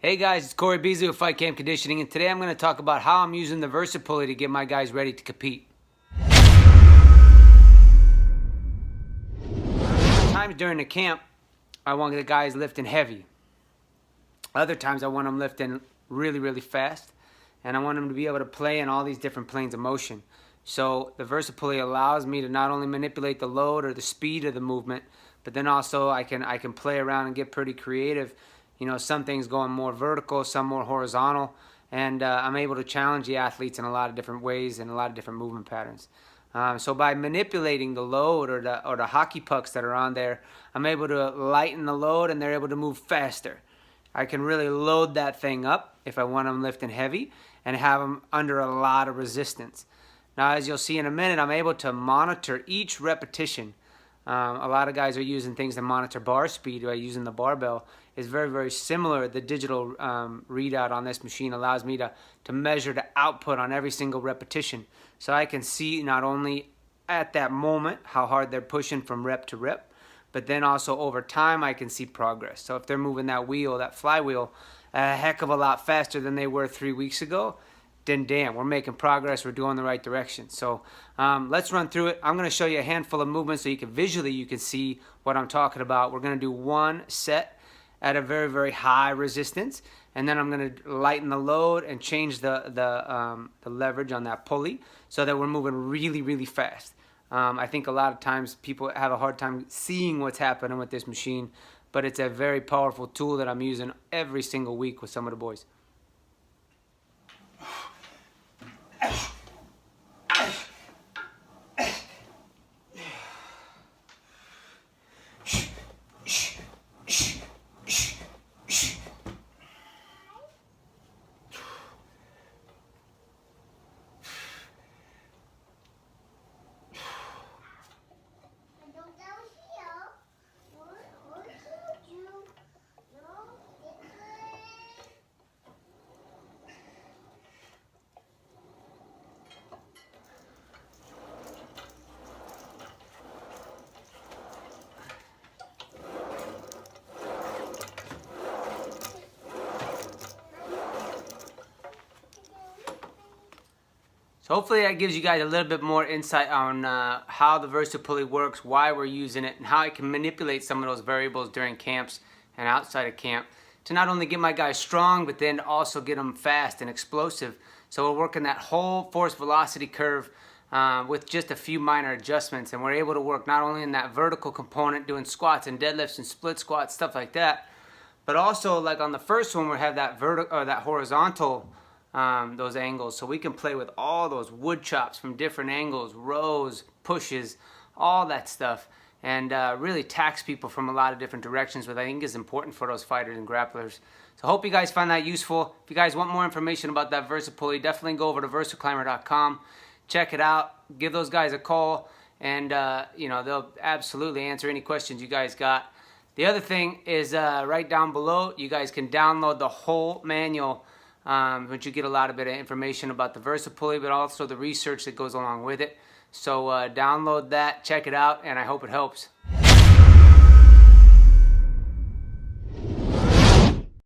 Hey guys, it's Coach Beasley with Fight Camp Conditioning, and today I'm going to talk about how I'm using the Versapulley to get my guys ready to compete. Times during the camp, I want the guys lifting heavy. Other times I want them lifting really fast, and I want them to be able to play in all these different planes of motion. So the Versapulley allows me to not only manipulate the load or the speed of the movement, but then also I can play around and get pretty creative. You know, some things going more vertical, some more horizontal, and I'm able to challenge the athletes in a lot of different ways and a lot of different movement patterns. So by manipulating the load or the hockey pucks that are on there, I'm able to lighten the load and they're able to move faster. I can really load that thing up if I want them lifting heavy and have them under a lot of resistance. Now, as you'll see in a minute, I'm able to monitor each repetition. A lot of guys are using things to monitor bar speed by using the barbell. It's very similar. The digital readout on this machine allows me to measure the output on every single repetition. So I can see not only at that moment how hard they're pushing from rep to rep, but then also over time I can see progress. So if they're moving that wheel, that flywheel, a heck of a lot faster than they were 3 weeks ago, then damn, we're making progress, we're doing the right direction. So let's run through it. I'm going to show you a handful of movements so you can see what I'm talking about. We're going to do one set at a very high resistance, and then I'm going to lighten the load and change the leverage on that pulley so that we're moving really fast. I think a lot of times people have a hard time seeing what's happening with this machine, but it's a very powerful tool that I'm using every single week with some of the boys. So hopefully that gives you guys a little bit more insight on how the Versapulley works, why we're using it, and how I can manipulate some of those variables during camps and outside of camp to not only get my guys strong, but then also get them fast and explosive. So we're working that whole force velocity curve with just a few minor adjustments, and we're able to work not only in that vertical component, doing squats and deadlifts and split squats, stuff like that, but also like on the first one we have that that horizontal those angles, so we can play with all those wood chops from different angles, rows, pushes, all that stuff, and really tax people from a lot of different directions, which I think is important for those fighters and grapplers. So I hope you guys find that useful. If you guys want more information about that Versapulley, definitely go over to versaclimber.com, check it out, give those guys a call, and you know, they'll absolutely answer any questions you guys got. The other thing is right down below, you guys can download the whole manual, but you get a lot of information about the Versapulley, but also the research that goes along with it. So download that, check it out, and I hope it helps.